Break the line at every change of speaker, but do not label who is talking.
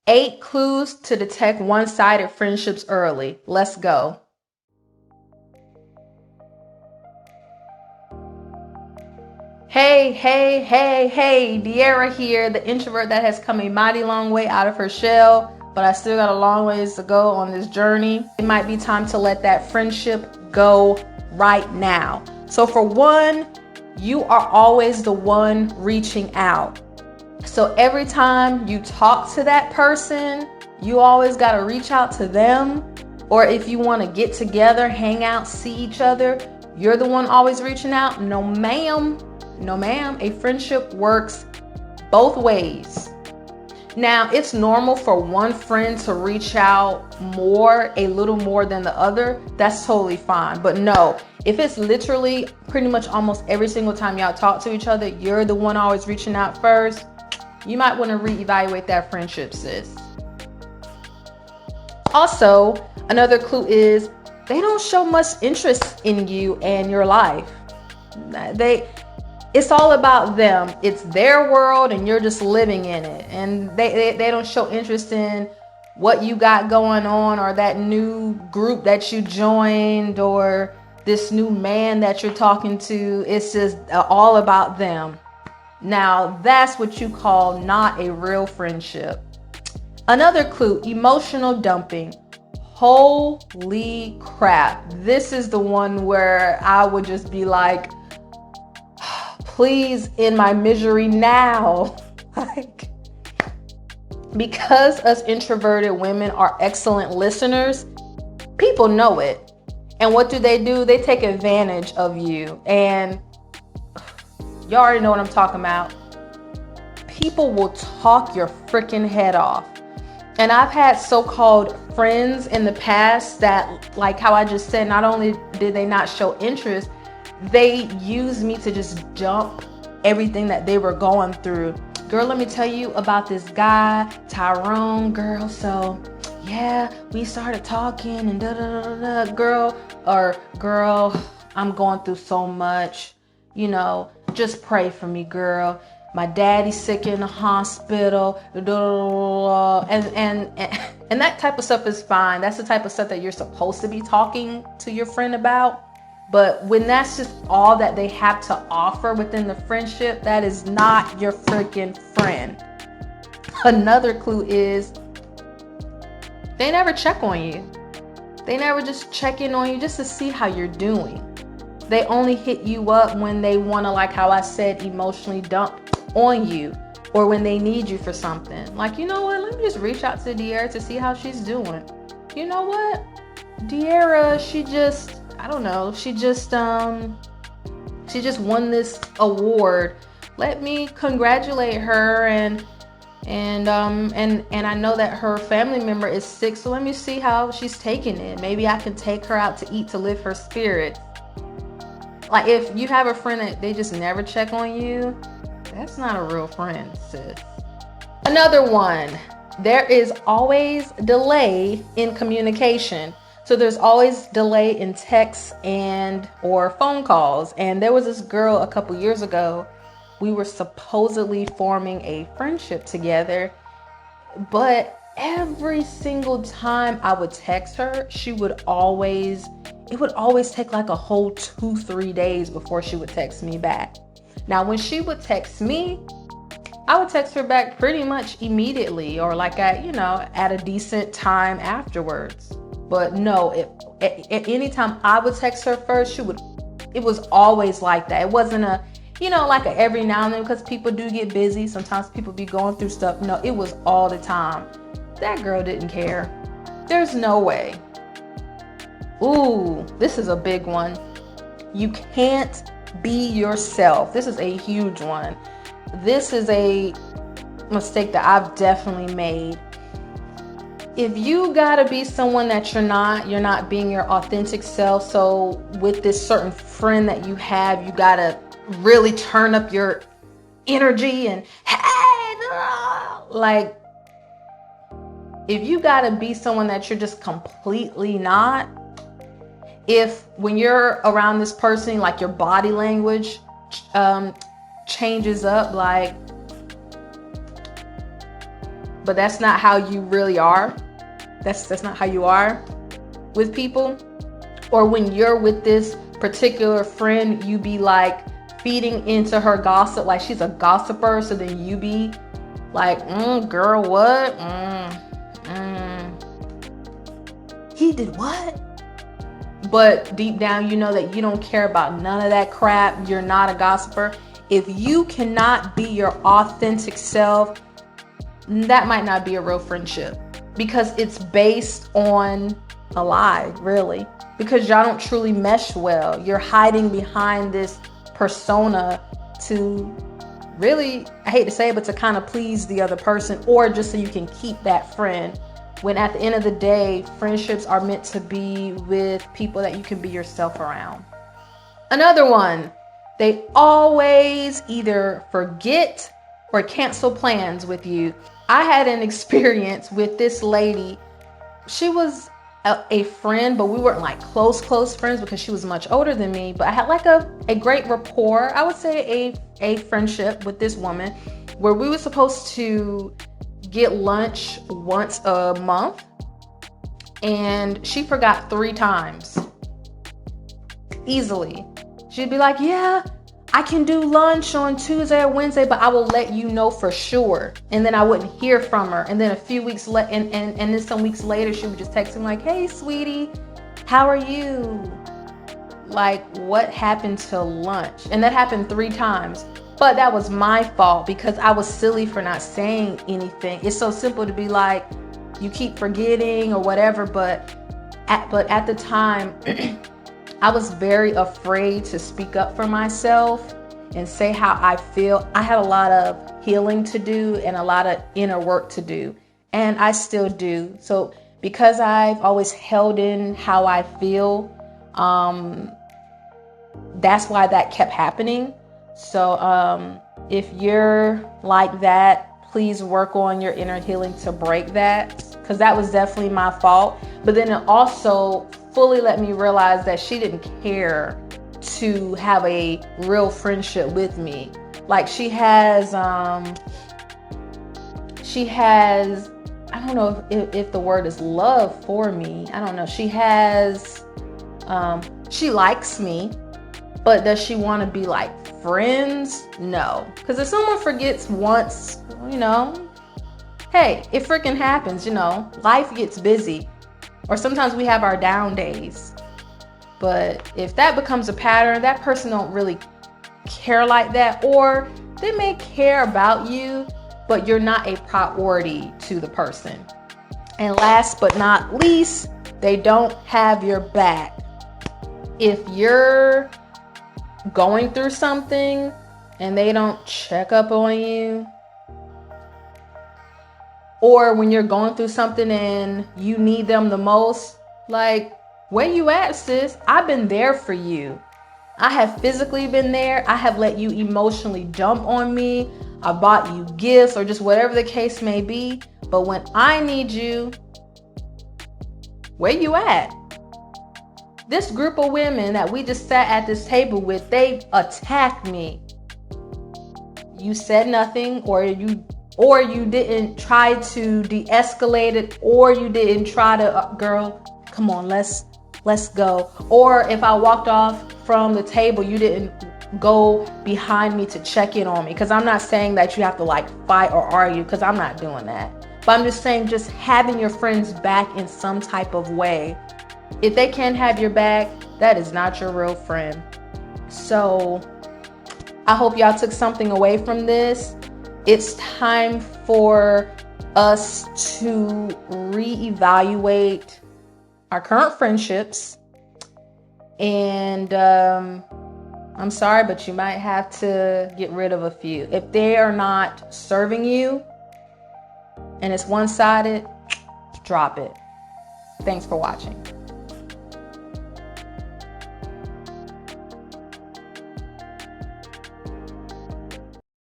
8 clues to detect one-sided friendships early. Let's go. Hey, De'Ara here, the introvert that has come a mighty long way out of her shell, but I still got a long ways to go on this journey. It might be time to let that friendship go right now. So for one, you are always the one reaching out. So every time you talk to that person, you always got to reach out to them. Or if you want to get together, hang out, see each other, you're the one always reaching out. No, ma'am. A friendship works both ways. Now, it's normal for one friend to reach out a little more than the other. That's totally fine. But no, if it's literally pretty much almost every single time y'all talk to each other, you're the one always reaching out first, you might want to reevaluate that friendship, sis. Also, another clue is they don't show much interest in you and your life. It's all about them. It's their world and you're just living in it. And they don't show interest in what you got going on, or that new group that you joined, or this new man that you're talking to. It's just all about them. Now, that's what you call not a real friendship. Another clue, emotional dumping. Holy crap. This is the one where I would just be like, please end my misery now. Because us introverted women are excellent listeners, people know it. And what do? They take advantage of you. And y'all already know what I'm talking about. People will talk your freaking head off. And I've had so-called friends in the past that, like how I just said, not only did they not show interest, they used me to just dump everything that they were going through. Girl, let me tell you about this guy, Tyrone, girl. So yeah, we started talking and girl, I'm going through so much. Just pray for me, girl. My daddy's sick in the hospital. And that type of stuff is fine. That's the type of stuff that you're supposed to be talking to your friend about. But when that's just all that they have to offer within the friendship, that is not your freaking friend. Another clue is they never check on you. They never just check in on you just to see how you're doing. They only hit you up when they want to, like how I said, emotionally dump on you, or when they need you for something. Like, you know what? Let me just reach out to De'Ara to see how she's doing. You know what? De'Ara, she just won this award. Let me congratulate her, and I know that her family member is sick, so let me see how she's taking it. Maybe I can take her out to eat to lift her spirit. Like, if you have a friend that they just never check on you, that's not a real friend, sis. Another one, there is always delay in communication. So there's always delay in texts or phone calls. And there was this girl a couple years ago. We were supposedly forming a friendship together. But every single time I would text her, it would always take like a whole 2-3 days before she would text me back. Now, when she would text me, I would text her back pretty much immediately, or like at a decent time afterwards. But no, at any time I would text her first, it was always like that. It wasn't like a every now and then, because people do get busy. Sometimes people be going through stuff. No, it was all the time. That girl didn't care. There's no way. Ooh, this is a big one. You can't be yourself. This is a huge one. This is a mistake that I've definitely made. If you gotta be someone that you're not being your authentic self. So with this certain friend that you have, you gotta really turn up your energy and like, if you gotta be someone that you're just completely not, when you're around this person, like your body language changes up, like but that's not how you really are. That's not how you are with people. Or when you're with this particular friend, you be like feeding into her gossip, like she's a gossiper. So then you be like, girl, what? He did what? But deep down, you know that you don't care about none of that crap. You're not a gossiper. If you cannot be your authentic self, that might not be a real friendship, because it's based on a lie, really, because y'all don't truly mesh well. You're hiding behind this persona to really, I hate to say it, but to kind of please the other person, or just so you can keep that friend. When at the end of the day, friendships are meant to be with people that you can be yourself around. Another one, they always either forget or cancel plans with you. I had an experience with this lady. She was a friend, but we weren't like close friends because she was much older than me. But I had like a great rapport, I would say a friendship with this woman, where we were supposed to get lunch once a month, and she forgot 3 times easily. She'd be like, yeah, I can do lunch on Tuesday or Wednesday, but I will let you know for sure. And then I wouldn't hear from her. And then a few weeks and then some weeks later, she would just text me like, hey, sweetie, how are you? Like, what happened to lunch? And that happened 3 times. But that was my fault because I was silly for not saying anything. It's so simple to be like, you keep forgetting or whatever. But at the time, I was very afraid to speak up for myself and say how I feel. I had a lot of healing to do and a lot of inner work to do. And I still do. So because I've always held in how I feel, that's why that kept happening. So if you're like that, please work on your inner healing to break that, because that was definitely my fault. But then it also fully let me realize that she didn't care to have a real friendship with me. Like she has, I don't know if the word is love for me. I don't know. She has, she likes me, but does she want to be like friends? No. Because if someone forgets once, hey, it freaking happens, life gets busy. Or sometimes we have our down days. But if that becomes a pattern, that person don't really care like that. Or they may care about you, but you're not a priority to the person. And last but not least, they don't have your back. If you're going through something and they don't check up on you, or when you're going through something and you need them the most, like, where you at, sis? I've been there for you. I have physically been there. I have let you emotionally dump on me. I bought you gifts or just whatever the case may be. But when I need you, where you at? This group of women that we just sat at this table with, they attacked me. You said nothing, or you didn't try to de-escalate it, or you didn't try to, girl, come on, let's go. Or if I walked off from the table, you didn't go behind me to check in on me. Because I'm not saying that you have to like fight or argue, because I'm not doing that. But I'm just saying, just having your friends back in some type of way. If they can't have your back, that is not your real friend. So I hope y'all took something away from this. It's time for us to reevaluate our current friendships. And I'm sorry, but you might have to get rid of a few. If they are not serving you and it's one-sided, drop it. Thanks for watching.